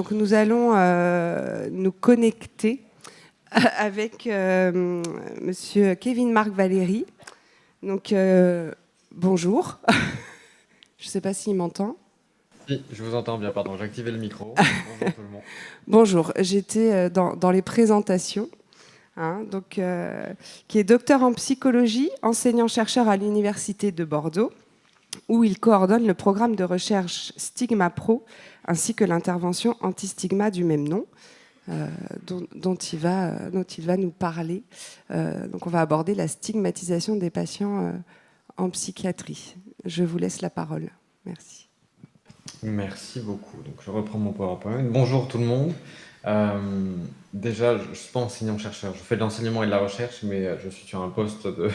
Donc nous allons nous connecter avec monsieur Kevin Marc Valéry. Donc bonjour. Je ne sais pas s'il m'entend. Oui, je vous entends bien, pardon, j'ai activé le micro. Bonjour tout le monde. Bonjour, j'étais dans les présentations. Donc, qui est docteur en psychologie, enseignant-chercheur à l'Université de Bordeaux, où il coordonne le programme de recherche Stigma Pro, ainsi que l'intervention anti-stigma du même nom, dont il va nous parler. Donc on va aborder la stigmatisation des patients en psychiatrie. Je vous laisse la parole. Merci. Merci beaucoup. Donc je reprends mon PowerPoint. Bonjour tout le monde. Déjà, je ne suis pas enseignant-chercheur. Je fais de l'enseignement et de la recherche, mais je suis sur un poste de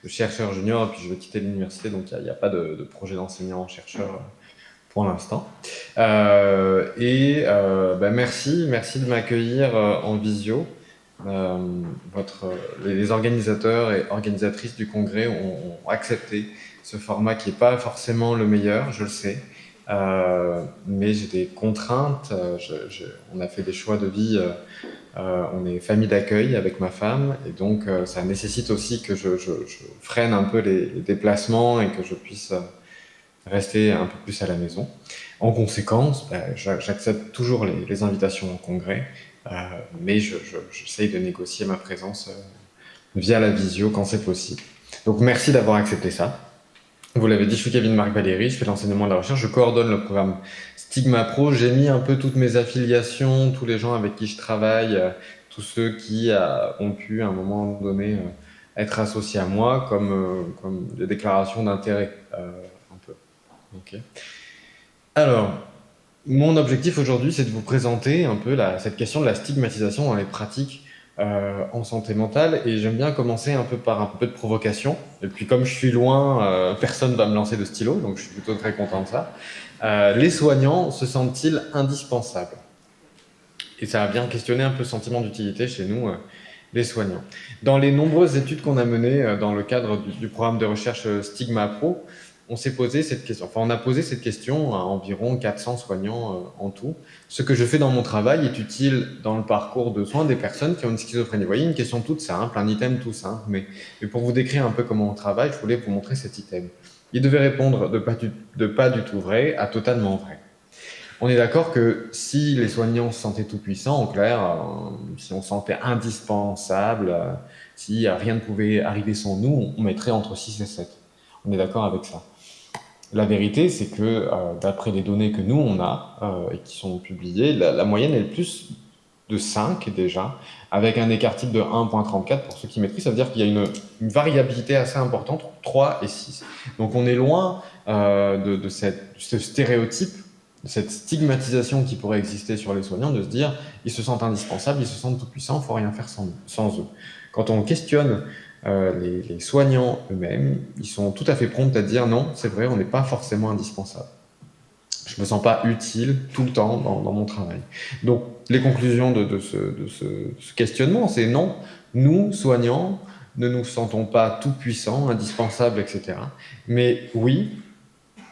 chercheur junior, et puis je vais quitter l'université, donc il n'y a pas de projet d'enseignant-chercheur pour l'instant. Merci de m'accueillir en visio. Les organisateurs et organisatrices du congrès ont accepté ce format qui n'est pas forcément le meilleur, je le sais, mais j'ai des contraintes. On a fait des choix de vie. On est famille d'accueil avec ma femme, et donc ça nécessite aussi que je freine un peu les déplacements et que je puisse rester un peu plus à la maison. En conséquence, j'accepte toujours les invitations au congrès, mais j'essaye de négocier ma présence via la visio quand c'est possible. Donc merci d'avoir accepté ça. Vous l'avez dit, je suis Kevin Marc Valéry, je fais l'enseignement de la recherche, je coordonne le programme Stigma Pro. J'ai mis un peu toutes mes affiliations, tous les gens avec qui je travaille, tous ceux qui ont pu à un moment donné être associés à moi, comme des déclarations d'intérêt un peu. Okay. Alors, mon objectif aujourd'hui, c'est de vous présenter un peu cette question de la stigmatisation dans les pratiques en santé mentale, et j'aime bien commencer un peu par un peu de provocation, et puis comme je suis loin, personne ne va me lancer de stylo, donc je suis plutôt très content de ça. Les soignants se sentent-ils indispensables? Et ça a bien questionné un peu le sentiment d'utilité chez nous, les soignants. Dans les nombreuses études qu'on a menées dans le cadre du programme de recherche Stigma Pro, on s'est posé cette question, enfin on a posé cette question à environ 400 soignants en tout. Ce que je fais dans mon travail est utile dans le parcours de soins des personnes qui ont une schizophrénie. Vous voyez, une question toute simple, un item tout simple, mais pour vous décrire un peu comment on travaille, je voulais vous montrer cet item. Il devait répondre de pas du tout vrai à totalement vrai. On est d'accord que si les soignants se sentaient tout-puissants, en clair, si on se sentait indispensable, si rien ne pouvait arriver sans nous, on mettrait entre 6 et 7. On est d'accord avec ça. La vérité, c'est que d'après les données que nous, on a et qui sont publiées, la moyenne est plus de 5 déjà, avec un écart type de 1,34 pour ceux qui maîtrisent. Ça veut dire qu'il y a une variabilité assez importante entre 3 et 6. Donc on est loin de ce stéréotype, de cette stigmatisation qui pourrait exister sur les soignants, de se dire ils se sentent indispensables, ils se sentent tout-puissants, il ne faut rien faire sans eux. Quand on questionne les soignants eux-mêmes, ils sont tout à fait prompts à dire non, c'est vrai, on n'est pas forcément indispensable. Je ne me sens pas utile tout le temps dans mon travail. Donc, les conclusions de ce questionnement, c'est non, nous, soignants, ne nous sentons pas tout puissants, indispensables, etc. Mais oui,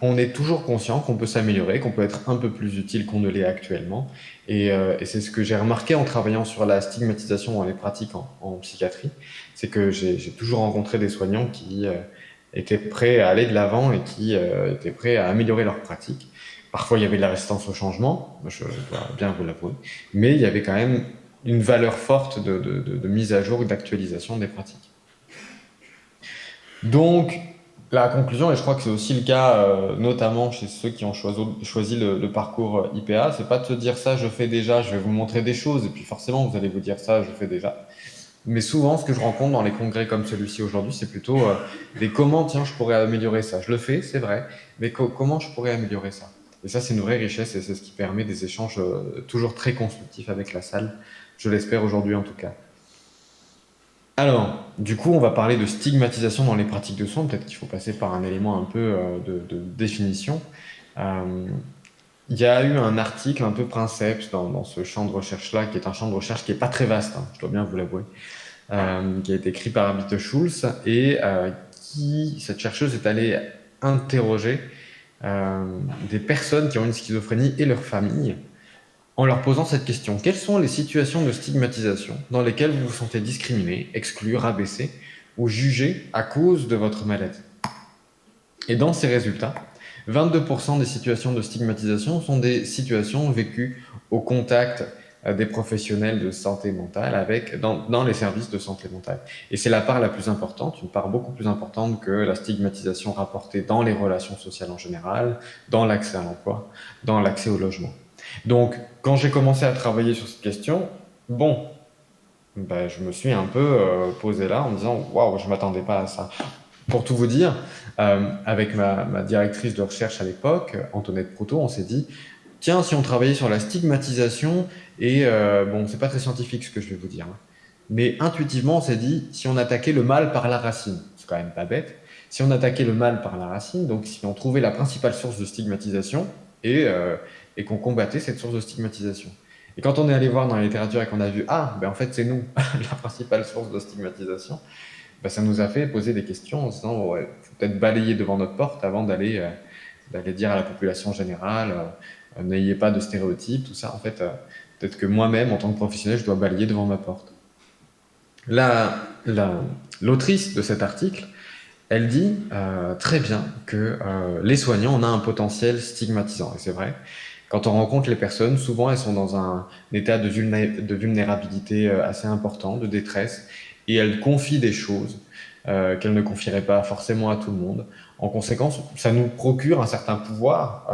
on est toujours conscient qu'on peut s'améliorer, qu'on peut être un peu plus utile qu'on ne l'est actuellement. Et c'est ce que j'ai remarqué en travaillant sur la stigmatisation dans les pratiques en psychiatrie, c'est que j'ai toujours rencontré des soignants qui étaient prêts à aller de l'avant et qui étaient prêts à améliorer leurs pratiques. Parfois, il y avait de la résistance au changement, je dois bien vous l'avouer, mais il y avait quand même une valeur forte de mise à jour et d'actualisation des pratiques. Donc, la conclusion, et je crois que c'est aussi le cas notamment chez ceux qui ont choisi le parcours IPA, c'est pas de se dire ça, je fais déjà, je vais vous montrer des choses, et puis forcément vous allez vous dire ça, je fais déjà. Mais souvent, ce que je rencontre dans les congrès comme celui-ci aujourd'hui, c'est plutôt des comment, tiens, je pourrais améliorer ça. Je le fais, c'est vrai, mais comment je pourrais améliorer ça? Et ça, c'est une vraie richesse, et c'est ce qui permet des échanges toujours très constructifs avec la salle, je l'espère aujourd'hui en tout cas. Alors, du coup, on va parler de stigmatisation dans les pratiques de soins. Peut-être qu'il faut passer par un élément un peu de définition. Il y a eu un article un peu princeps dans ce champ de recherche-là, qui est un champ de recherche qui n'est pas très vaste, hein, je dois bien vous l'avouer, qui a été écrit par Abite Schulz, et cette chercheuse est allée interroger des personnes qui ont une schizophrénie et leurs familles en leur posant cette question. Quelles sont les situations de stigmatisation dans lesquelles vous vous sentez discriminé, exclu, rabaissé ou jugé à cause de votre maladie? Et dans ces résultats, 22% des situations de stigmatisation sont des situations vécues au contact des professionnels de santé mentale dans les services de santé mentale. Et c'est la part la plus importante, une part beaucoup plus importante que la stigmatisation rapportée dans les relations sociales en général, dans l'accès à l'emploi, dans l'accès au logement. Donc, quand j'ai commencé à travailler sur cette question, je me suis un peu posé là en me disant « Waouh, je ne m'attendais pas à ça ». Pour tout vous dire, avec ma directrice de recherche à l'époque, Antoinette Proutot, on s'est dit « Tiens, si on travaillait sur la stigmatisation, et c'est pas très scientifique ce que je vais vous dire, hein, mais intuitivement, on s'est dit, si on attaquait le mal par la racine, c'est quand même pas bête, si on attaquait le mal par la racine, donc si on trouvait la principale source de stigmatisation et qu'on combattait cette source de stigmatisation. Et quand on est allé voir dans la littérature et qu'on a vu, en fait, c'est nous, la principale source de stigmatisation, ça nous a fait poser des questions en se disant, ouais, faut peut-être balayer devant notre porte avant d'aller dire à la population générale, n'ayez pas de stéréotypes, tout ça. En fait, peut-être que moi-même, en tant que professionnel, je dois balayer devant ma porte. L'autrice de cet article, elle dit très bien que les soignants, on a un potentiel stigmatisant. Et c'est vrai, quand on rencontre les personnes, souvent elles sont dans un état de vulnérabilité assez important, de détresse, et elles confient des choses qu'elles ne confieraient pas forcément à tout le monde. En conséquence, ça nous procure un certain pouvoir,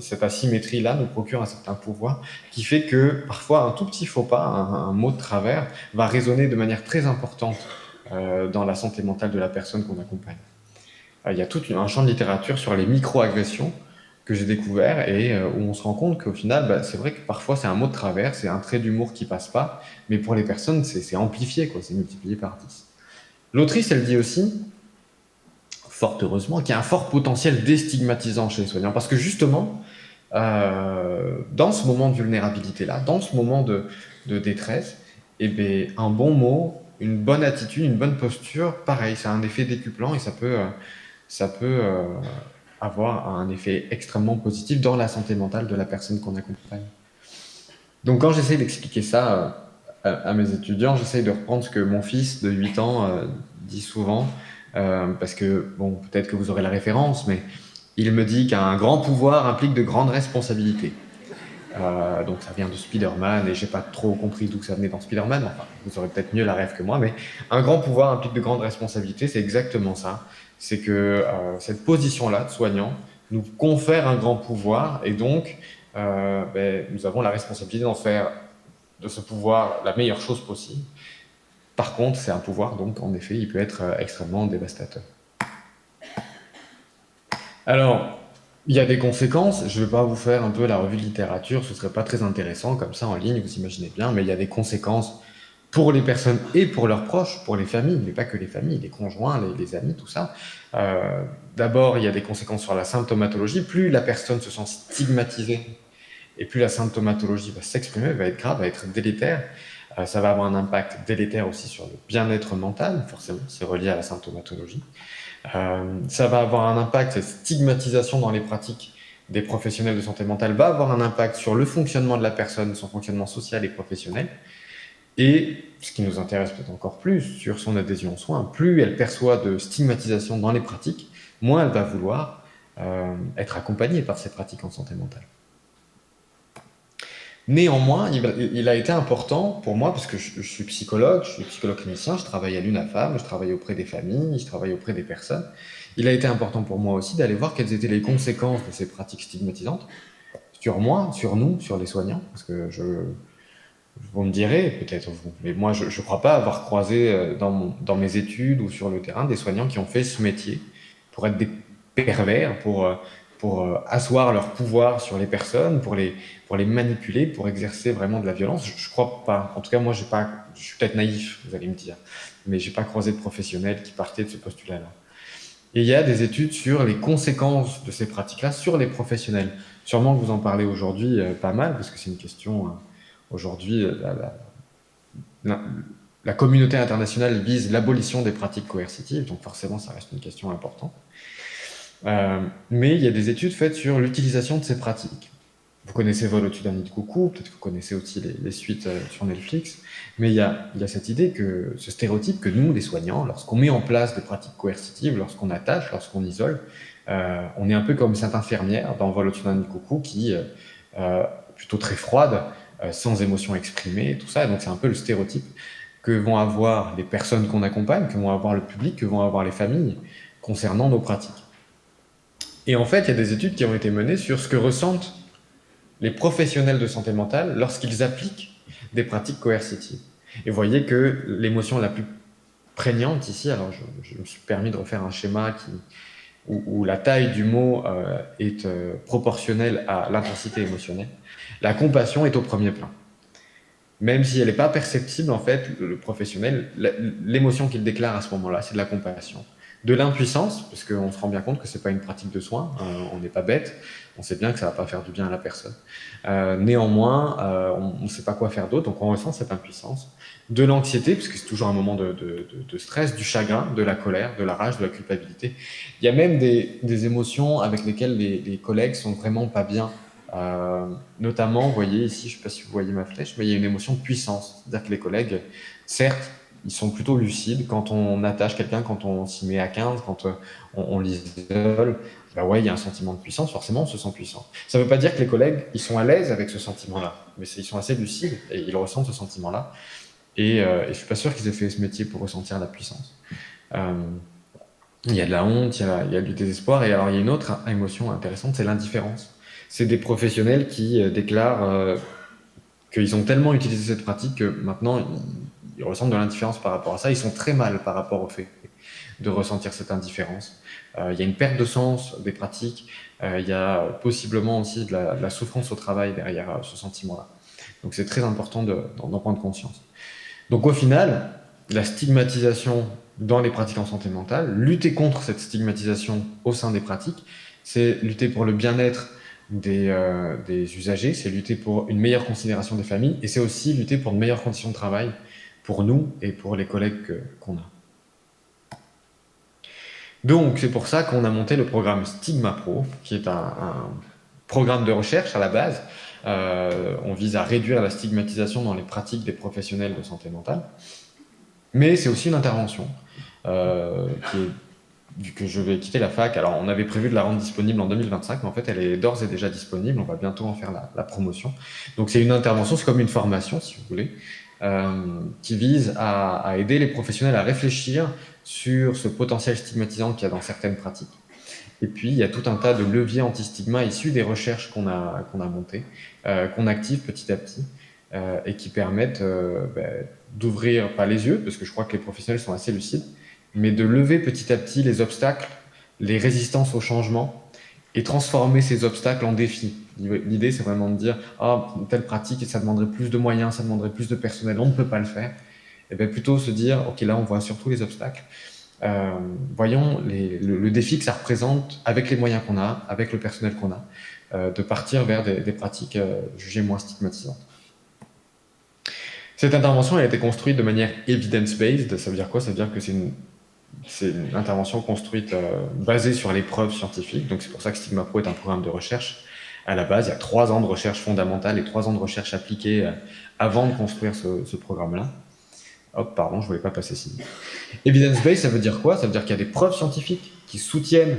cette asymétrie-là nous procure un certain pouvoir qui fait que parfois un tout petit faux pas, un mot de travers, va résonner de manière très importante dans la santé mentale de la personne qu'on accompagne. Il y a tout un champ de littérature sur les micro-agressions que j'ai découvert et où on se rend compte qu'au final, c'est vrai que parfois c'est un mot de travers, c'est un trait d'humour qui passe pas, mais pour les personnes, c'est amplifié, quoi, c'est multiplié par 10. L'autrice, elle dit aussi, fort heureusement, qu'il y a un fort potentiel déstigmatisant chez les soignants, parce que justement, dans ce moment de vulnérabilité-là, dans ce moment de détresse, un bon mot, une bonne attitude, une bonne posture, pareil, ça a un effet décuplant et ça peut avoir un effet extrêmement positif dans la santé mentale de la personne qu'on accompagne. Donc quand j'essaie d'expliquer ça à mes étudiants, j'essaie de reprendre ce que mon fils de 8 ans dit souvent, parce que, peut-être que vous aurez la référence, mais il me dit qu'un grand pouvoir implique de grandes responsabilités. Donc ça vient de Spider-Man, et j'ai pas trop compris d'où ça venait dans Spider-Man, enfin, vous aurez peut-être mieux la rêve que moi, mais un grand pouvoir implique de grandes responsabilités, c'est exactement ça. C'est que cette position-là de soignant nous confère un grand pouvoir, et donc nous avons la responsabilité d'en faire de ce pouvoir la meilleure chose possible. Par contre, c'est un pouvoir, donc en effet, il peut être extrêmement dévastateur. Alors, il y a des conséquences, je ne vais pas vous faire un peu la revue de littérature, ce ne serait pas très intéressant comme ça en ligne, vous imaginez bien, mais il y a des conséquences pour les personnes et pour leurs proches, pour les familles, mais pas que les familles, les conjoints, les amis, tout ça. D'abord, il y a des conséquences sur la symptomatologie. Plus la personne se sent stigmatisée et plus la symptomatologie va s'exprimer, va être grave, va être délétère. Ça va avoir un impact délétère aussi sur le bien-être mental, forcément, c'est relié à la symptomatologie. Ça va avoir un impact, cette stigmatisation dans les pratiques des professionnels de santé mentale va avoir un impact sur le fonctionnement de la personne, son fonctionnement social et professionnel. Et ce qui nous intéresse peut-être encore plus, sur son adhésion aux soins, plus elle perçoit de stigmatisation dans les pratiques, moins elle va vouloir être accompagnée par ces pratiques en santé mentale. Néanmoins, il a été important pour moi, parce que je suis psychologue clinicien, je travaille à l'UNAFAM, je travaille auprès des familles, je travaille auprès des personnes. Il a été important pour moi aussi d'aller voir quelles étaient les conséquences de ces pratiques stigmatisantes sur moi, sur nous, sur les soignants, parce que vous me direz, peut-être vous, mais moi je ne crois pas avoir croisé dans mes études ou sur le terrain des soignants qui ont fait ce métier pour être des pervers, pour asseoir leur pouvoir sur les personnes, pour les manipuler, pour exercer vraiment de la violence. Je crois pas. En tout cas, moi, je suis peut-être naïf, vous allez me dire, mais j'ai pas croisé de professionnels qui partaient de ce postulat-là. Et il y a des études sur les conséquences de ces pratiques-là sur les professionnels. Sûrement que vous en parlez aujourd'hui pas mal, parce que c'est une question aujourd'hui. La communauté internationale vise l'abolition des pratiques coercitives, donc forcément, ça reste une question importante. Mais il y a des études faites sur l'utilisation de ces pratiques. Vous connaissez Vol au-dessus d'un nid de coucou, peut-être que vous connaissez aussi les suites sur Netflix, mais il y a cette idée que, ce stéréotype que nous, les soignants, lorsqu'on met en place des pratiques coercitives, lorsqu'on attache, lorsqu'on isole, on est un peu comme cette infirmière dans Vol au-dessus d'un nid de coucou qui, plutôt très froide, sans émotion exprimée, tout ça, donc c'est un peu le stéréotype que vont avoir les personnes qu'on accompagne, que vont avoir le public, que vont avoir les familles concernant nos pratiques. Et en fait, il y a des études qui ont été menées sur ce que ressentent les professionnels de santé mentale lorsqu'ils appliquent des pratiques coercitives. Et vous voyez que l'émotion la plus prégnante ici, alors je me suis permis de refaire un schéma où la taille du mot est proportionnelle à l'intensité émotionnelle. La compassion est au premier plan. Même si elle n'est pas perceptible, en fait, le professionnel, l'émotion qu'il déclare à ce moment-là, c'est de la compassion. De l'impuissance, parce qu'on se rend bien compte que ce n'est pas une pratique de soin, on n'est pas bête, on sait bien que ça ne va pas faire du bien à la personne. Néanmoins, on ne sait pas quoi faire d'autre, donc on ressent cette impuissance. De l'anxiété, parce que c'est toujours un moment de stress, du chagrin, de la colère, de la rage, de la culpabilité. Il y a même des émotions avec lesquelles les collègues sont vraiment pas bien. Notamment, vous voyez ici, je ne sais pas si vous voyez ma flèche, mais il y a une émotion de puissance. C'est-à-dire que les collègues, certes, ils sont plutôt lucides quand on attache quelqu'un, quand on s'y met à 15, quand on l'isole. Ben ouais, il y a un sentiment de puissance, forcément, on se sent puissant. Ça ne veut pas dire que les collègues, ils sont à l'aise avec ce sentiment-là, mais ils sont assez lucides et ils ressentent ce sentiment-là. Et je ne suis pas sûr qu'ils aient fait ce métier pour ressentir la puissance. Il y a de la honte, il y a du désespoir, et alors il y a une autre émotion intéressante, c'est l'indifférence. C'est des professionnels qui déclarent qu'ils ont tellement utilisé cette pratique que maintenant ils ressentent de l'indifférence par rapport à ça. Ils sont très mal par rapport au fait de ressentir cette indifférence. Il y a une perte de sens des pratiques. Il y a possiblement aussi de la souffrance au travail derrière ce sentiment-là. Donc c'est très important d'en prendre conscience. Donc au final, la stigmatisation dans les pratiques en santé mentale, lutter contre cette stigmatisation au sein des pratiques, c'est lutter pour le bien-être des usagers, c'est lutter pour une meilleure considération des familles, et c'est aussi lutter pour de meilleures conditions de travail pour nous et pour les collègues qu'on a. Donc c'est pour ça qu'on a monté le programme Stigma Pro, qui est un programme de recherche à la base. On vise à réduire la stigmatisation dans les pratiques des professionnels de santé mentale, mais c'est aussi une intervention vu que je vais quitter la fac. Alors on avait prévu de la rendre disponible en 2025, mais en fait elle est d'ores et déjà disponible, on va bientôt en faire la promotion. Donc c'est une intervention, c'est comme une formation si vous voulez, qui vise à aider les professionnels à réfléchir sur ce potentiel stigmatisant qu'il y a dans certaines pratiques. Et puis il y a tout un tas de leviers anti-stigma issus des recherches qu'on a montées, qu'on active petit à petit, et qui permettent d'ouvrir, pas les yeux, parce que je crois que les professionnels sont assez lucides, mais de lever petit à petit les obstacles, les résistances au changement, et transformer ces obstacles en défis. L'idée, c'est vraiment de dire « Ah, telle pratique, ça demanderait plus de moyens, ça demanderait plus de personnel, on ne peut pas le faire. » Et bien plutôt se dire « Ok, là, on voit surtout les obstacles. Voyons le défi que ça représente avec les moyens qu'on a, avec le personnel qu'on a, de partir vers des pratiques jugées moins stigmatisantes. » Cette intervention a été construite de manière evidence-based. Ça veut dire quoi? Ça veut dire que c'est une intervention construite basée sur les preuves scientifiques. Donc c'est pour ça que Stigma Pro est un programme de recherche. À la base, il y a 3 ans de recherche fondamentale et 3 ans de recherche appliquée avant de construire ce programme-là. Hop, pardon, je ne voulais pas passer ici. Evidence-based, ça veut dire quoi? Ça veut dire qu'il y a des preuves scientifiques qui soutiennent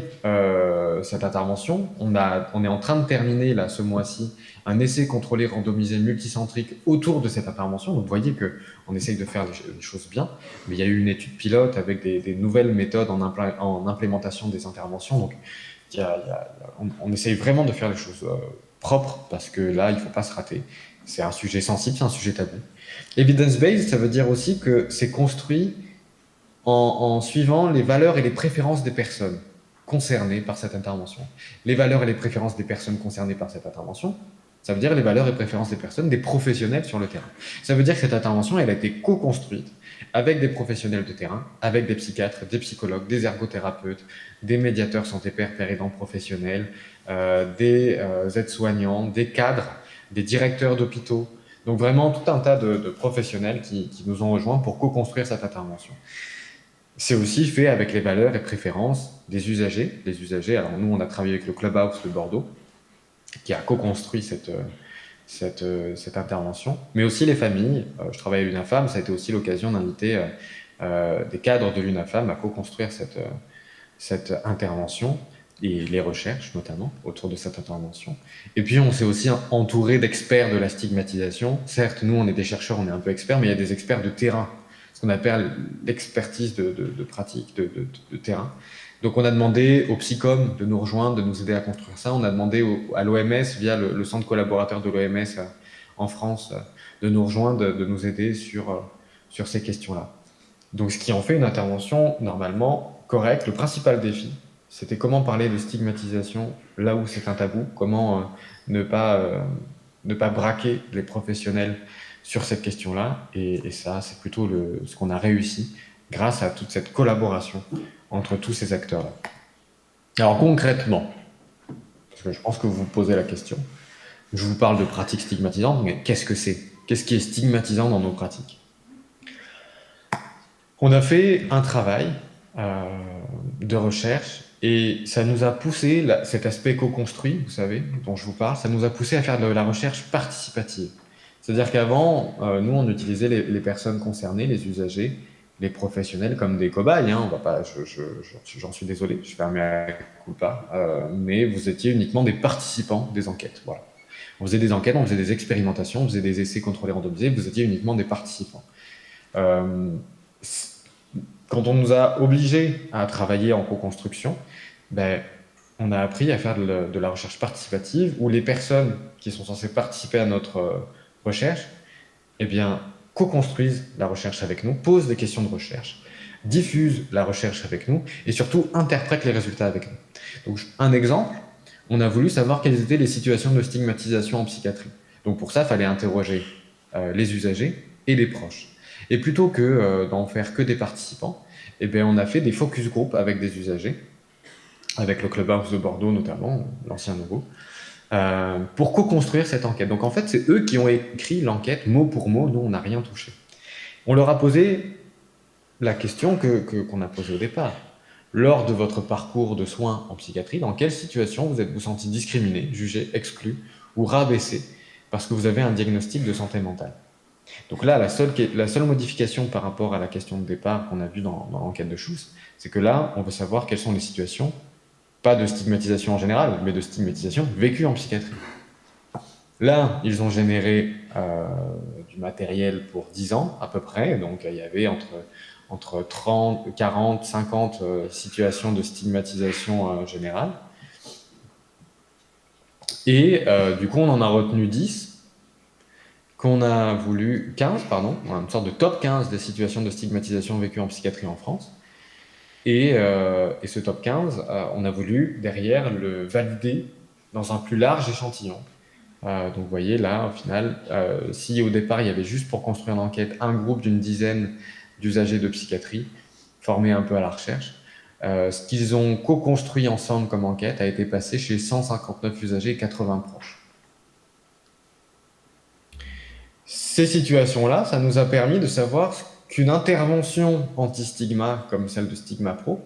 cette intervention. On est en train de terminer, là, ce mois-ci, un essai contrôlé, randomisé, multicentrique autour de cette intervention. Donc, vous voyez qu'on essaye de faire les choses bien. Mais il y a eu une étude pilote avec des nouvelles méthodes en implémentation des interventions. Donc, on essaye vraiment de faire les choses propres parce que là, il ne faut pas se rater. C'est un sujet sensible, c'est un sujet tabou. Evidence-based, ça veut dire aussi que c'est construit en suivant les valeurs et les préférences des personnes concernées par cette intervention. Les valeurs et les préférences des personnes concernées par cette intervention, ça veut dire les valeurs et préférences des personnes, des professionnels sur le terrain. Ça veut dire que cette intervention, elle a été co-construite avec des professionnels de terrain, avec des psychiatres, des psychologues, des ergothérapeutes, des médiateurs santé-père, père aidant professionnels, des aides-soignants, des cadres, des directeurs d'hôpitaux. Donc vraiment tout un tas de professionnels qui nous ont rejoints pour co-construire cette intervention. C'est aussi fait avec les valeurs et préférences des usagers. Les usagers, alors nous, on a travaillé avec le Clubhouse de Bordeaux, qui a co-construit cette intervention, mais aussi les familles. Je travaille à l'UNAFAM, ça a été aussi l'occasion d'inviter des cadres de l'UNAFAM à co-construire cette intervention et les recherches notamment autour de cette intervention. Et puis on s'est aussi entouré d'experts de la stigmatisation. Certes, nous on est des chercheurs, on est un peu experts, mais il y a des experts de terrain, ce qu'on appelle l'expertise de pratique, de terrain. Donc on a demandé aux psychomes de nous rejoindre, de nous aider à construire ça. On a demandé à l'OMS, via le centre collaborateur de l'OMS en France, de nous rejoindre, de nous aider sur ces questions-là. Donc ce qui en fait une intervention normalement correcte. Le principal défi, c'était comment parler de stigmatisation là où c'est un tabou, comment ne pas braquer les professionnels sur cette question-là. Et ça, c'est plutôt ce qu'on a réussi grâce à toute cette collaboration entre tous ces acteurs-là. Alors concrètement, parce que je pense que vous vous posez la question, je vous parle de pratiques stigmatisantes, mais qu'est-ce que c'est? Qu'est-ce qui est stigmatisant dans nos pratiques? On a fait un travail de recherche et ça nous a poussé, cet aspect co-construit, vous savez, dont je vous parle, ça nous a poussé à faire de la recherche participative. C'est-à-dire qu'avant, nous, on utilisait les personnes concernées, les usagers, les professionnels comme des cobayes. Hein. On va pas, j'en suis désolé, je fais un mea culpa, mais vous étiez uniquement des participants des enquêtes. Voilà. On faisait des enquêtes, on faisait des expérimentations, on faisait des essais contrôlés randomisés, vous étiez uniquement des participants. Quand on nous a obligés à travailler en co-construction, on a appris à faire de la recherche participative où les personnes qui sont censées participer à notre recherche, co-construisent la recherche avec nous, posent des questions de recherche, diffusent la recherche avec nous et surtout interprètent les résultats avec nous. Donc, un exemple, on a voulu savoir quelles étaient les situations de stigmatisation en psychiatrie. Donc pour ça, il fallait interroger les usagers et les proches. Et plutôt que d'en faire que des participants, on a fait des focus group avec des usagers, avec le Clubhouse de Bordeaux notamment, l'ancien logo, pour co-construire cette enquête. Donc en fait, c'est eux qui ont écrit l'enquête mot pour mot, nous on n'a rien touché. On leur a posé la question qu'on a posée au départ. Lors de votre parcours de soins en psychiatrie, dans quelle situation vous êtes-vous senti discriminé, jugé, exclu ou rabaissé parce que vous avez un diagnostic de santé mentale? Donc là, la seule modification par rapport à la question de départ qu'on a vue dans l'enquête de Schuss, c'est que là, on veut savoir quelles sont les situations, pas de stigmatisation en général, mais de stigmatisation vécue en psychiatrie. Là, ils ont généré du matériel pour 10 ans à peu près, donc il y avait entre 30, 40, 50 situations de stigmatisation générale. Et du coup, on en a retenu 10, qu'on a voulu 15, pardon, une sorte de top 15 des situations de stigmatisation vécues en psychiatrie en France. Et ce top 15, on a voulu derrière le valider dans un plus large échantillon. Donc vous voyez là, au final, si au départ il y avait juste pour construire l'enquête un groupe d'une dizaine d'usagers de psychiatrie formés un peu à la recherche, ce qu'ils ont co-construit ensemble comme enquête a été passé chez 159 usagers et 80 proches. Ces situations-là, ça nous a permis de savoir qu'une intervention anti-stigma, comme celle de Stigma Pro,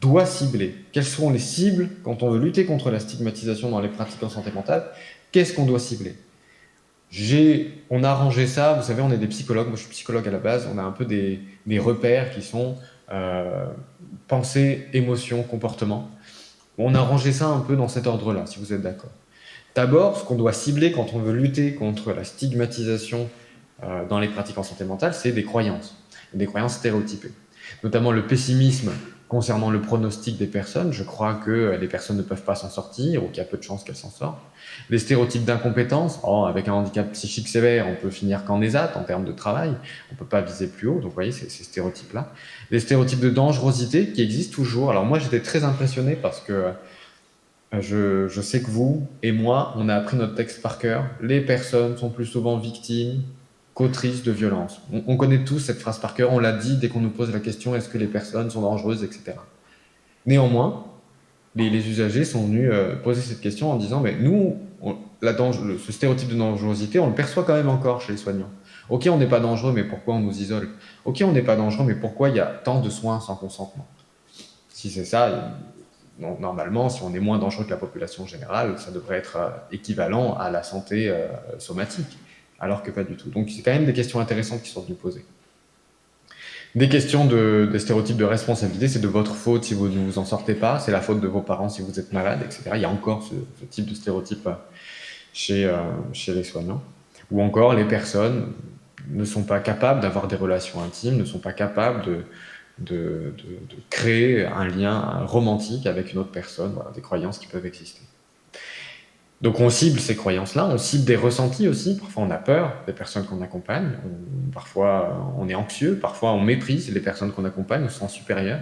doit cibler. Quelles sont les cibles quand on veut lutter contre la stigmatisation dans les pratiques en santé mentale? Qu'est-ce qu'on doit cibler? On a rangé ça, vous savez, on est des psychologues, moi je suis psychologue à la base, on a un peu des repères qui sont pensée, émotion, comportement. On a rangé ça un peu dans cet ordre-là, si vous êtes d'accord. D'abord, ce qu'on doit cibler quand on veut lutter contre la stigmatisation dans les pratiques en santé mentale, c'est des croyances stéréotypées. Notamment le pessimisme concernant le pronostic des personnes. Je crois que les personnes ne peuvent pas s'en sortir ou qu'il y a peu de chances qu'elles s'en sortent. Les stéréotypes d'incompétence. Avec un handicap psychique sévère, on peut finir qu'en ESAT en termes de travail. On ne peut pas viser plus haut. Donc, vous voyez, ces stéréotypes-là. Les stéréotypes de dangerosité qui existent toujours. Alors, moi, j'étais très impressionné parce que je sais que vous et moi, on a appris notre texte par cœur. Les personnes sont plus souvent victimes qu'autrices de violence. On connaît tous cette phrase par cœur, on l'a dit dès qu'on nous pose la question est-ce que les personnes sont dangereuses, etc. Néanmoins, les usagers sont venus poser cette question en disant mais nous, ce stéréotype de dangerosité, on le perçoit quand même encore chez les soignants. Ok, on n'est pas dangereux, mais pourquoi on nous isole? Ok, on n'est pas dangereux, mais pourquoi il y a tant de soins sans consentement? Si c'est ça, normalement, si on est moins dangereux que la population générale, ça devrait être équivalent à la santé somatique, alors que pas du tout. Donc c'est quand même des questions intéressantes qui sont venues poser. Des questions des stéréotypes de responsabilité, c'est de votre faute si vous ne vous en sortez pas, c'est la faute de vos parents si vous êtes malade, etc. Il y a encore ce type de stéréotype chez les soignants. Ou encore, les personnes ne sont pas capables d'avoir des relations intimes, ne sont pas capables de créer un lien romantique avec une autre personne, voilà, des croyances qui peuvent exister. Donc on cible ces croyances-là, on cible des ressentis aussi, parfois on a peur des personnes qu'on accompagne, parfois on est anxieux, parfois on méprise les personnes qu'on accompagne, on se sent supérieur,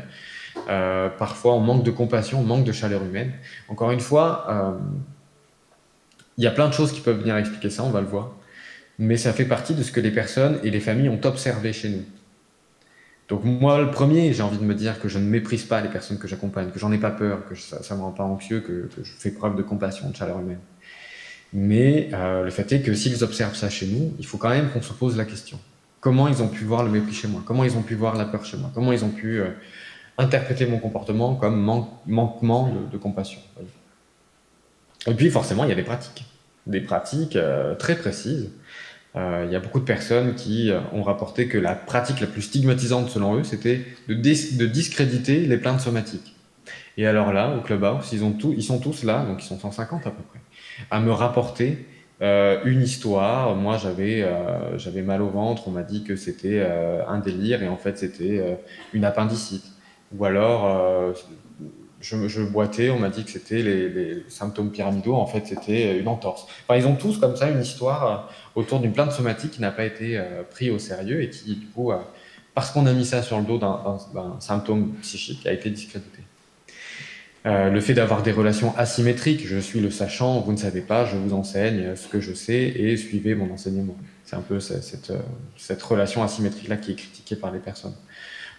parfois on manque de compassion, on manque de chaleur humaine. Encore une fois, il y a plein de choses qui peuvent venir expliquer ça, on va le voir, mais ça fait partie de ce que les personnes et les familles ont observé chez nous. Donc moi, le premier, j'ai envie de me dire que je ne méprise pas les personnes que j'accompagne, que j'en ai pas peur, que ça ne me rend pas anxieux, que je fais preuve de compassion, de chaleur humaine. Mais le fait est que s'ils observent ça chez nous, il faut quand même qu'on se pose la question. Comment ils ont pu voir le mépris chez moi? Comment ils ont pu voir la peur chez moi? Comment ils ont pu interpréter mon comportement comme manquement de compassion? Et puis forcément, il y a des pratiques très précises. Il y a beaucoup de personnes qui ont rapporté que la pratique la plus stigmatisante selon eux, c'était de discréditer les plaintes somatiques. Et alors là, au Clubhouse, ils sont tous là, donc ils sont 150 à peu près, à me rapporter une histoire. Moi, j'avais mal au ventre, on m'a dit que c'était un délire, et en fait, c'était une appendicite. Ou alors, je boitais, on m'a dit que c'était les symptômes pyramidaux, en fait, c'était une entorse. Enfin, ils ont tous comme ça une histoire autour d'une plainte somatique qui n'a pas été prise au sérieux et qui, du coup, parce qu'on a mis ça sur le dos d'un symptôme psychique, a été discrédité. Le fait d'avoir des relations asymétriques, je suis le sachant, vous ne savez pas, je vous enseigne ce que je sais et suivez mon enseignement. C'est un peu cette relation asymétrique-là qui est critiquée par les personnes.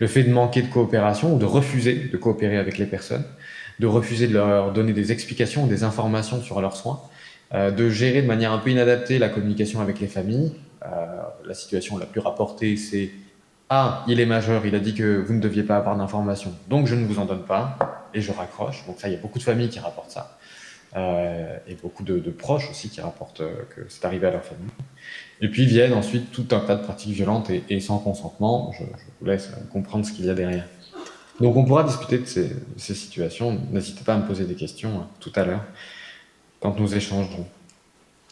Le fait de manquer de coopération ou de refuser de coopérer avec les personnes, de refuser de leur donner des explications, des informations sur leurs soins, de gérer de manière un peu inadaptée la communication avec les familles. La situation la plus rapportée, c'est « Ah, il est majeur, il a dit que vous ne deviez pas avoir d'informations, donc je ne vous en donne pas. » Et je raccroche. Donc ça, il y a beaucoup de familles qui rapportent ça. Et beaucoup de proches aussi qui rapportent que c'est arrivé à leur famille. Et puis viennent ensuite tout un tas de pratiques violentes et sans consentement. Je vous laisse comprendre ce qu'il y a derrière. Donc on pourra discuter de ces situations. N'hésitez pas à me poser des questions tout à l'heure, quand nous échangerons.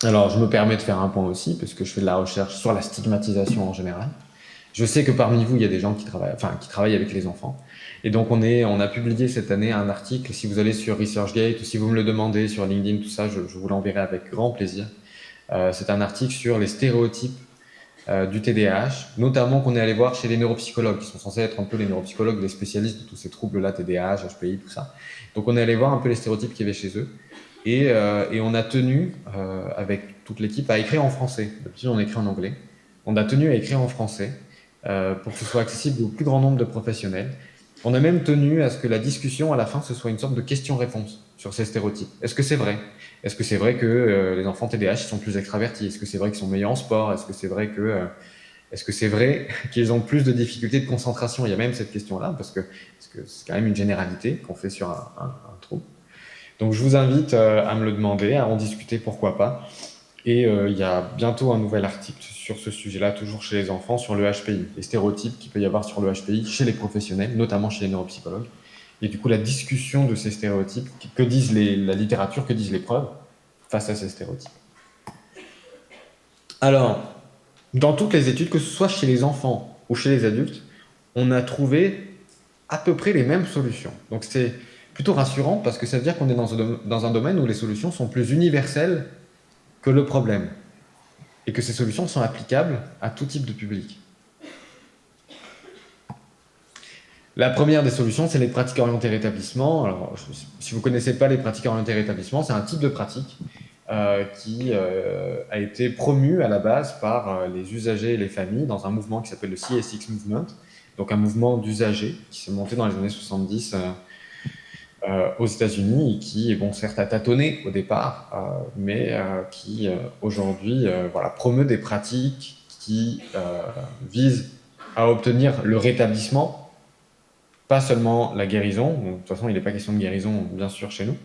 Alors je me permets de faire un point aussi, parce que je fais de la recherche sur la stigmatisation en général. Je sais que parmi vous, il y a des gens qui travaillent avec les enfants. Et donc on a publié cette année un article. Si vous allez sur ResearchGate ou si vous me le demandez sur LinkedIn, tout ça, je vous l'enverrai avec grand plaisir. C'est un article sur les stéréotypes du TDAH, notamment qu'on est allé voir chez les neuropsychologues, qui sont censés être un peu les neuropsychologues, les spécialistes de tous ces troubles-là, TDAH, HPI, tout ça. Donc on est allé voir un peu les stéréotypes qu'il y avait chez eux. Et on a tenu, avec toute l'équipe, à écrire en français. D'habitude, on écrit en anglais. On a tenu à écrire en français pour que ce soit accessible au plus grand nombre de professionnels. On a même tenu à ce que la discussion, à la fin, ce soit une sorte de question-réponse sur ces stéréotypes. Est-ce que c'est vrai? Est-ce que c'est vrai que les enfants TDAH sont plus extravertis? Est-ce que c'est vrai qu'ils sont meilleurs en sport? Est-ce que c'est vrai qu'ils ont plus de difficultés de concentration? Il y a même cette question-là, parce que c'est quand même une généralité qu'on fait sur un trouble. Donc je vous invite à me le demander, à en discuter, pourquoi pas. Et il y a bientôt un nouvel article sur ce sujet-là, toujours chez les enfants, sur le HPI, les stéréotypes qu'il peut y avoir sur le HPI chez les professionnels, notamment chez les neuropsychologues. Et du coup, la discussion de ces stéréotypes, que disent la littérature, que disent les preuves face à ces stéréotypes. Alors, dans toutes les études, que ce soit chez les enfants ou chez les adultes, on a trouvé à peu près les mêmes solutions. Donc c'est plutôt rassurant, parce que ça veut dire qu'on est dans un domaine où les solutions sont plus universelles que le problème, et que ces solutions sont applicables à tout type de public. La première des solutions, c'est les pratiques orientées rétablissement. Alors, si vous ne connaissez pas les pratiques orientées rétablissement, c'est un type de pratique qui a été promu à la base par les usagers et les familles dans un mouvement qui s'appelle le CSX Movement, donc un mouvement d'usagers qui s'est monté dans les années 70 aux États-Unis et qui, certes, a tâtonné au départ, mais qui aujourd'hui promeut des pratiques qui visent à obtenir le rétablissement pas seulement la guérison, donc, de toute façon il n'est pas question de guérison bien sûr chez nous,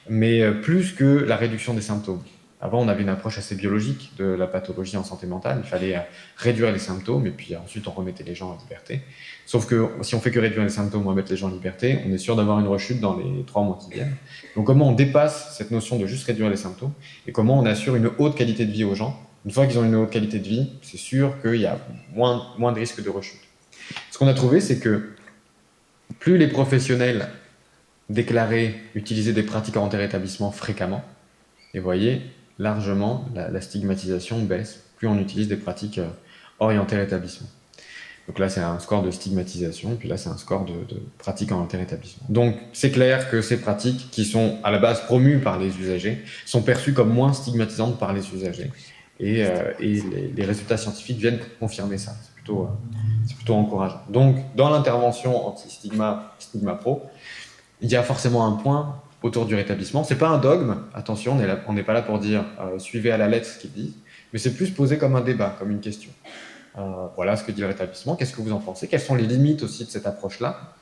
mais plus que la réduction des symptômes. Avant, on avait une approche assez biologique de la pathologie en santé mentale. Il fallait réduire les symptômes et puis ensuite on remettait les gens en liberté. Sauf que si on fait que réduire les symptômes ou remettre les gens en liberté, on est sûr d'avoir une rechute dans les 3 mois qui viennent. Donc comment on dépasse cette notion de juste réduire les symptômes et comment on assure une haute qualité de vie aux gens. Une fois qu'ils ont une haute qualité de vie, c'est sûr qu'il y a moins de risques de rechute. Ce qu'on a trouvé, c'est que plus les professionnels déclarés utilisaient des pratiques orientées rétablissement fréquemment, et vous voyez, largement, la stigmatisation baisse, plus on utilise des pratiques orientées rétablissement. Donc là, c'est un score de stigmatisation, puis là, c'est un score de pratiques orientées rétablissement. Donc, c'est clair que ces pratiques, qui sont à la base promues par les usagers, sont perçues comme moins stigmatisantes par les usagers. Et les résultats scientifiques viennent confirmer ça. C'est plutôt encourageant. Donc, dans l'intervention anti-stigma, Stigma Pro, il y a forcément un point autour du rétablissement. C'est pas un dogme, attention, on n'est pas là pour dire suivez à la lettre ce qu'ils disent, mais c'est plus posé comme un débat, comme une question. Voilà ce que dit le rétablissement, qu'est-ce que vous en pensez? Quelles sont les limites aussi de cette approche-là,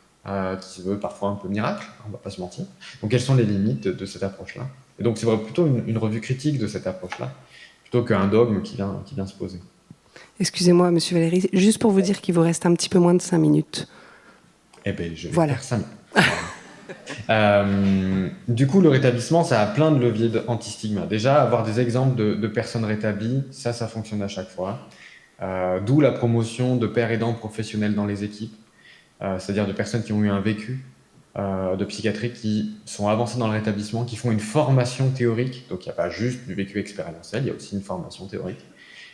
qui se veut parfois un peu miracle, on va pas se mentir. Donc quelles sont les limites de cette approche-là? Et donc c'est plutôt une revue critique de cette approche-là, plutôt qu'un dogme qui vient se poser. Excusez-moi, Monsieur Valéry, juste pour vous dire qu'il vous reste un petit peu moins de 5 minutes. Eh bien, je vais faire 5 minutes. Du coup, le rétablissement, ça a plein de leviers anti-stigma. Déjà, avoir des exemples de personnes rétablies, ça fonctionne à chaque fois. D'où la promotion de pairs aidants professionnels dans les équipes, c'est-à-dire de personnes qui ont eu un vécu de psychiatrie, qui sont avancées dans le rétablissement, qui font une formation théorique. Donc, il n'y a pas juste du vécu expérientiel, il y a aussi une formation théorique,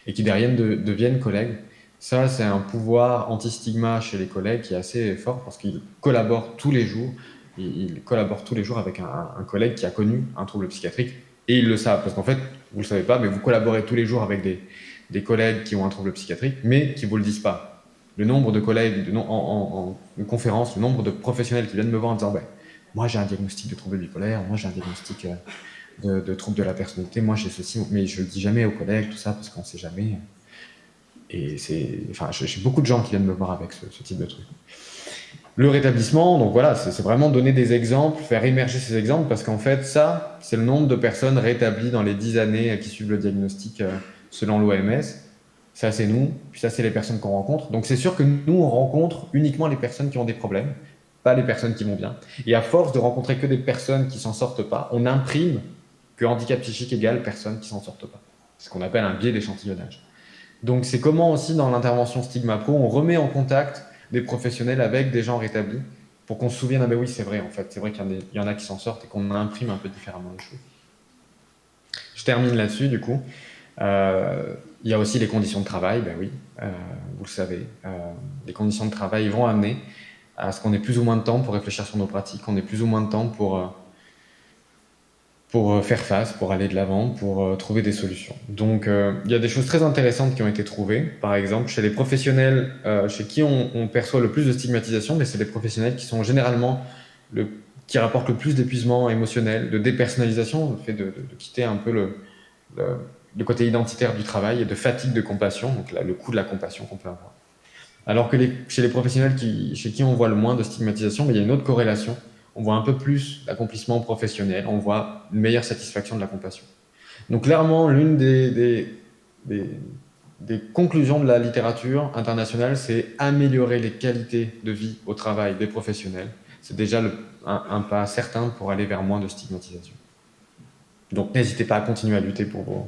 et qui derrière deviennent collègues. Ça, c'est un pouvoir anti-stigma chez les collègues qui est assez fort parce qu'ils collaborent tous les jours. Ils collaborent tous les jours avec un collègue qui a connu un trouble psychiatrique et ils le savent parce qu'en fait, vous le savez pas, mais vous collaborez tous les jours avec des collègues qui ont un trouble psychiatrique, mais qui vous le disent pas. Le nombre de collègues en conférence, le nombre de professionnels qui viennent me voir en disant moi j'ai un diagnostic de trouble bipolaire, moi j'ai un diagnostic de trouble de la personnalité, moi j'ai ceci, mais je le dis jamais aux collègues, tout ça, parce qu'on sait jamais. Et j'ai beaucoup de gens qui viennent me voir avec ce type de truc. Le rétablissement, donc voilà, c'est vraiment donner des exemples, faire émerger ces exemples, parce qu'en fait, ça, c'est le nombre de personnes rétablies dans les 10 années qui suivent le diagnostic selon l'OMS. Ça, c'est nous, puis ça, c'est les personnes qu'on rencontre. Donc c'est sûr que nous, on rencontre uniquement les personnes qui ont des problèmes, pas les personnes qui vont bien. Et à force de rencontrer que des personnes qui s'en sortent pas, on imprime que handicap psychique égale personnes qui s'en sortent pas. C'est ce qu'on appelle un biais d'échantillonnage. Donc c'est comment aussi, dans l'intervention Stigma Pro, on remet en contact des professionnels avec des gens rétablis pour qu'on se souvienne, ah ben oui, c'est vrai, en fait, c'est vrai qu'il y en a qui s'en sortent et qu'on imprime un peu différemment les choses. Je termine là-dessus, du coup. Il y a aussi les conditions de travail, ben oui, vous le savez. Les conditions de travail vont amener à ce qu'on ait plus ou moins de temps pour réfléchir sur nos pratiques, qu'on ait plus ou moins de temps pour faire face, pour aller de l'avant, pour trouver des solutions. Donc, il y a des choses très intéressantes qui ont été trouvées. Par exemple, chez les professionnels chez qui on perçoit le plus de stigmatisation, mais c'est les professionnels qui sont généralement qui rapportent le plus d'épuisement émotionnel, de dépersonnalisation, le fait de quitter un peu le côté identitaire du travail et de fatigue de compassion, donc là, le coût de la compassion qu'on peut avoir. Alors que chez les professionnels chez qui on voit le moins de stigmatisation, il y a une autre corrélation. On voit un peu plus d'accomplissement professionnel, on voit une meilleure satisfaction de la compassion. Donc clairement, l'une des conclusions de la littérature internationale, c'est améliorer les qualités de vie au travail des professionnels. C'est déjà un pas certain pour aller vers moins de stigmatisation. Donc n'hésitez pas à continuer à lutter pour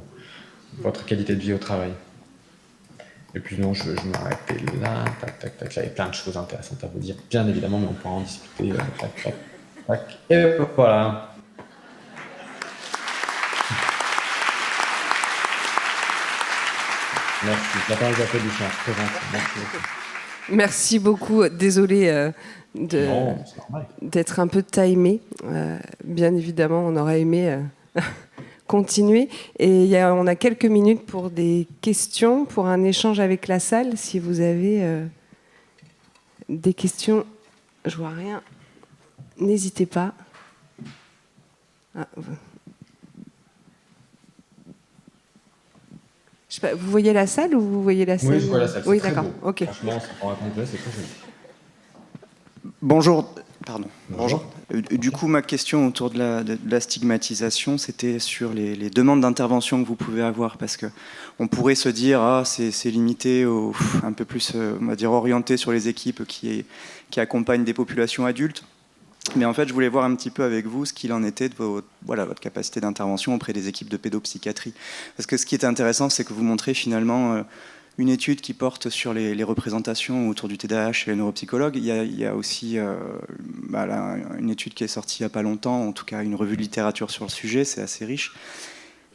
votre qualité de vie au travail. Et puis non, je m'arrêtais là, tac, j'avais plein de choses intéressantes à vous dire, bien évidemment, mais on pourra en discuter, tac. Et voilà. Merci. J'attends les applaudissements. Très gentil. Merci beaucoup. Désolée d'être un peu timé. Bien évidemment, on aurait aimé continuer. Et on a quelques minutes pour des questions, pour un échange avec la salle. Si vous avez des questions, je vois rien. N'hésitez pas. Je sais pas, vous voyez la salle ou vous voyez la salle? Oui, je vois la salle. Oui, d'accord. Ok. Franchement, ça prend à complet, c'est très joli. Bonjour. Pardon. Bonjour. Du coup, ma question autour de la stigmatisation, c'était sur les demandes d'intervention que vous pouvez avoir, parce que on pourrait se dire, c'est limité, un peu plus, on va dire, orienté sur les équipes qui accompagnent des populations adultes. Mais en fait, je voulais voir un petit peu avec vous ce qu'il en était de votre capacité d'intervention auprès des équipes de pédopsychiatrie. Parce que ce qui est intéressant, c'est que vous montrez finalement une étude qui porte sur les représentations autour du TDAH chez les neuropsychologues. Il y a aussi une étude qui est sortie il n'y a pas longtemps, en tout cas une revue de littérature sur le sujet, c'est assez riche.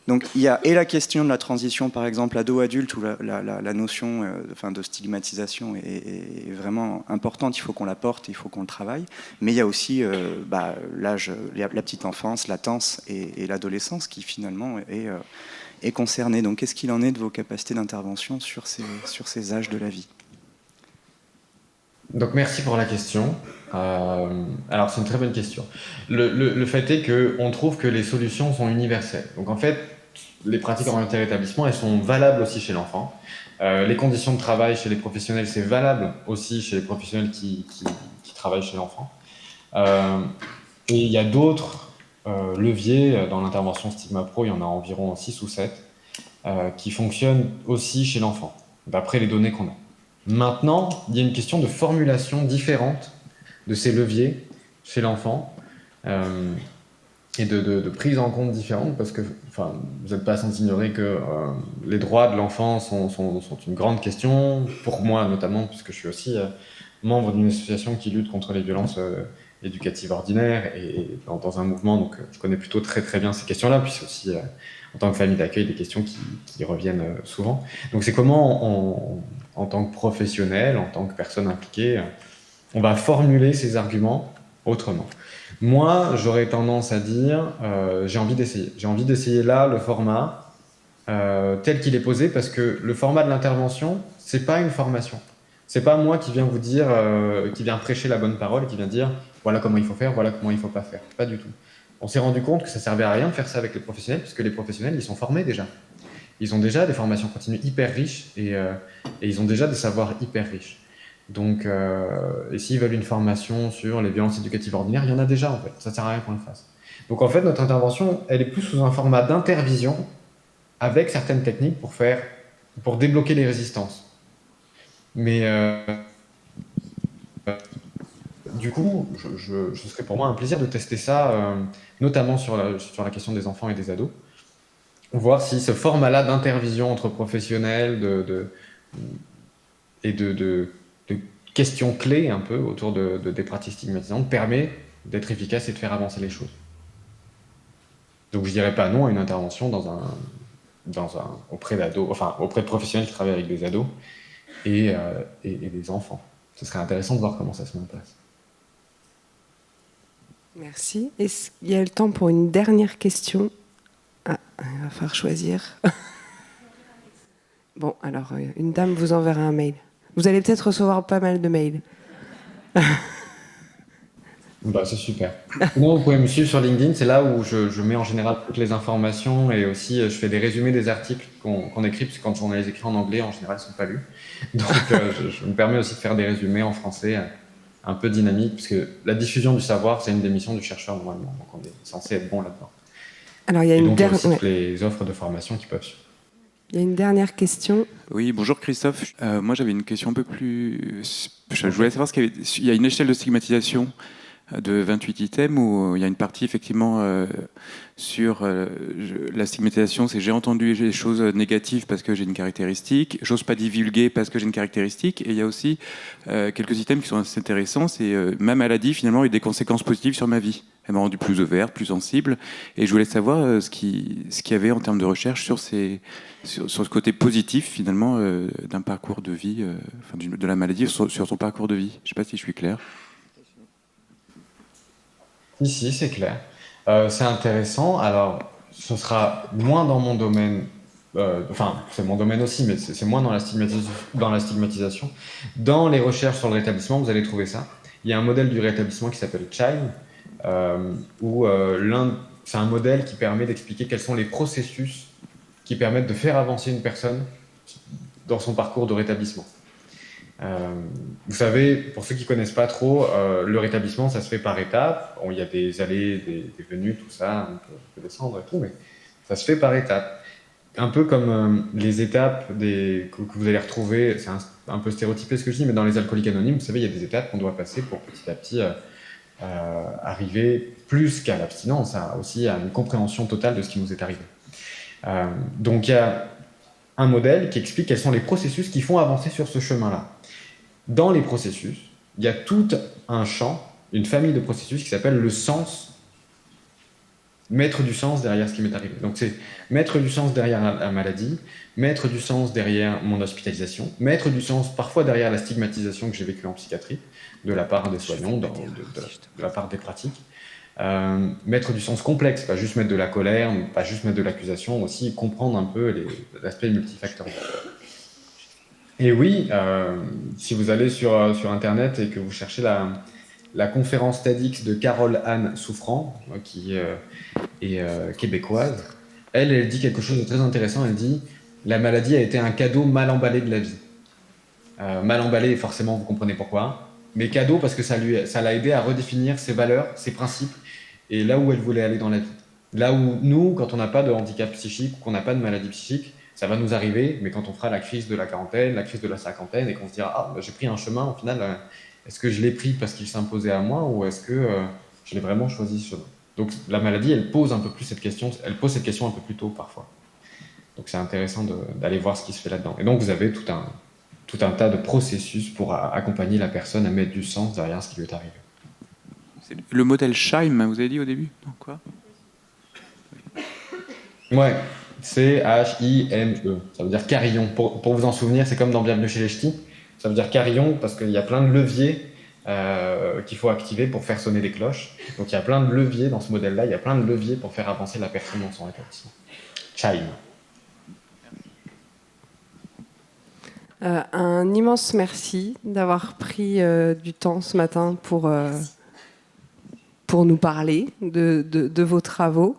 Donc il y a la question de la transition, par exemple, ado-adulte, où la notion de stigmatisation est vraiment importante, il faut qu'on la porte, il faut qu'on le travaille. Mais il y a aussi l'âge, la petite enfance, latence et l'adolescence qui finalement est concernée. Donc qu'est-ce qu'il en est de vos capacités d'intervention sur ces âges de la vie ? Donc merci pour la question. Alors c'est une très bonne question. Le fait est qu'on trouve que les solutions sont universelles. Donc en fait, les pratiques orientées rétablissement, elles sont valables aussi chez l'enfant. Les conditions de travail chez les professionnels, c'est valable aussi chez les professionnels qui travaillent chez l'enfant. Et il y a d'autres leviers dans l'intervention Stigma Pro, il y en a environ 6 ou 7, qui fonctionnent aussi chez l'enfant, d'après les données qu'on a. Maintenant, il y a une question de formulation différente de ces leviers chez l'enfant et de prise en compte différente, parce que vous n'êtes pas sans ignorer que les droits de l'enfant sont une grande question, pour moi notamment, puisque je suis aussi membre d'une association qui lutte contre les violences éducatives ordinaires et dans un mouvement, donc je connais plutôt très très bien ces questions-là, puis c'est aussi en tant que famille d'accueil des questions qui reviennent souvent. Donc c'est comment en tant que professionnel, en tant que personne impliquée, on va formuler ces arguments autrement. Moi, j'aurais tendance à dire, j'ai envie d'essayer. J'ai envie d'essayer là le format tel qu'il est posé, parce que le format de l'intervention, c'est pas une formation. C'est pas moi qui viens vous dire, qui vient prêcher la bonne parole, qui vient dire voilà comment il faut faire, voilà comment il faut pas faire. Pas du tout. On s'est rendu compte que ça servait à rien de faire ça avec les professionnels, puisque les professionnels, ils sont formés déjà. Ils ont déjà des formations continues hyper riches et ils ont déjà des savoirs hyper riches. Donc, et s'ils veulent une formation sur les violences éducatives ordinaires, il y en a déjà en fait. Ça ne sert à rien qu'on le fasse. Donc en fait, notre intervention, elle est plus sous un format d'intervision avec certaines techniques pour débloquer les résistances. Mais du coup, ce serait pour moi un plaisir de tester ça, notamment sur la question des enfants et des ados. Voir si ce format-là d'intervision entre professionnels et de questions clés un peu autour des pratiques stigmatisantes permet d'être efficace et de faire avancer les choses. Donc je dirais pas non à une intervention auprès d'ados, auprès de professionnels qui travaillent avec des ados et des enfants. Ce serait intéressant de voir comment ça se met en place. Merci. Est-ce qu'il y a le temps pour une dernière question ? Il va falloir choisir. Bon, alors, une dame vous enverra un mail. Vous allez peut-être recevoir pas mal de mails. C'est super. Sinon, vous pouvez me suivre sur LinkedIn, c'est là où je mets en général toutes les informations et aussi je fais des résumés des articles qu'on écrit, parce que quand on les écrit en anglais, en général, ils ne sont pas lus. Donc, je me permets aussi de faire des résumés en français un peu dynamiques, parce que la diffusion du savoir, c'est une des missions du chercheur normalement, donc on est censé être bon là-dedans. Alors, il y a toutes les offres de formation qui peuvent suivre. Il y a une dernière question. Oui, bonjour Christophe. Moi, j'avais une question un peu plus... Je voulais savoir il y a une échelle de stigmatisation de 28 items où il y a une partie effectivement sur la stigmatisation, c'est j'ai entendu des choses négatives parce que j'ai une caractéristique, j'ose pas divulguer parce que j'ai une caractéristique, et il y a aussi quelques items qui sont assez intéressants, c'est ma maladie finalement a eu des conséquences positives sur ma vie. Elle m'a rendu plus ouverte, plus sensible, et je voulais savoir ce qu'il y avait en termes de recherche sur ce côté positif finalement d'un parcours de vie, de la maladie sur ton parcours de vie. Je sais pas si je suis clair. Si, c'est clair. C'est intéressant. Alors, ce sera moins dans mon domaine. C'est mon domaine aussi, mais c'est moins dans la stigmatisation. Dans les recherches sur le rétablissement, vous allez trouver ça. Il y a un modèle du rétablissement qui s'appelle CHIME, où c'est un modèle qui permet d'expliquer quels sont les processus qui permettent de faire avancer une personne dans son parcours de rétablissement. Vous savez, pour ceux qui connaissent pas trop, le rétablissement, ça se fait par étapes. Bon, il y a des allées, des venues, tout ça, on peut descendre et tout, mais ça se fait par étapes. Un peu comme les étapes que vous allez retrouver, c'est un peu stéréotypé ce que je dis, mais dans les alcooliques anonymes, vous savez, il y a des étapes qu'on doit passer pour petit à petit arriver plus qu'à l'abstinence, aussi à une compréhension totale de ce qui nous est arrivé. Donc il y a un modèle qui explique quels sont les processus qui font avancer sur ce chemin-là. Dans les processus, il y a tout un champ, une famille de processus qui s'appelle le sens, mettre du sens derrière ce qui m'est arrivé. Donc c'est mettre du sens derrière la maladie, mettre du sens derrière mon hospitalisation, mettre du sens parfois derrière la stigmatisation que j'ai vécue en psychiatrie, de la part des soignants, de la part des pratiques. Mettre du sens complexe, pas juste mettre de la colère, pas juste mettre de l'accusation, aussi comprendre un peu l'aspect multifactoriel. Et oui, si vous allez sur Internet et que vous cherchez la conférence TEDx de Carole-Anne Souffrant, qui est québécoise, elle dit quelque chose de très intéressant. Elle dit « La maladie a été un cadeau mal emballé de la vie ». Mal emballé, et forcément, vous comprenez pourquoi. Mais cadeau parce que ça l'a aidé à redéfinir ses valeurs, ses principes, et là où elle voulait aller dans la vie. Là où nous, quand on n'a pas de handicap psychique, ou qu'on n'a pas de maladie psychique, ça va nous arriver, mais quand on fera la crise de la quarantaine, la crise de la cinquantaine, et qu'on se dira « Ah, bah, j'ai pris un chemin, au final, est-ce que je l'ai pris parce qu'il s'imposait à moi, ou est-ce que je l'ai vraiment choisi ce chemin ?» Donc la maladie, elle pose un peu plus cette question, elle pose cette question un peu plus tôt parfois. Donc c'est intéressant d'aller voir ce qui se fait là-dedans. Et donc vous avez tout un tas de processus pour accompagner la personne à mettre du sens derrière ce qui lui est arrivé. C'est le modèle Scheim, vous avez dit au début? Non, quoi? Ouais, C-H-I-M-E. Ça veut dire carillon. Pour vous en souvenir, c'est comme dans Bienvenue chez les Ch'tis. Ça veut dire carillon parce qu'il y a plein de leviers qu'il faut activer pour faire sonner les cloches. Donc il y a plein de leviers dans ce modèle-là, il y a plein de leviers pour faire avancer la personne dans son rétablissement. Scheim. Un immense merci d'avoir pris du temps ce matin pour nous parler de vos travaux.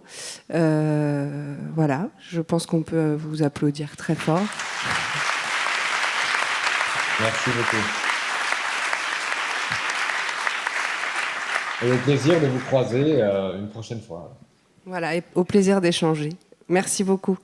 Voilà, je pense qu'on peut vous applaudir très fort. Merci beaucoup. Et au plaisir de vous croiser une prochaine fois. Voilà, et au plaisir d'échanger. Merci beaucoup.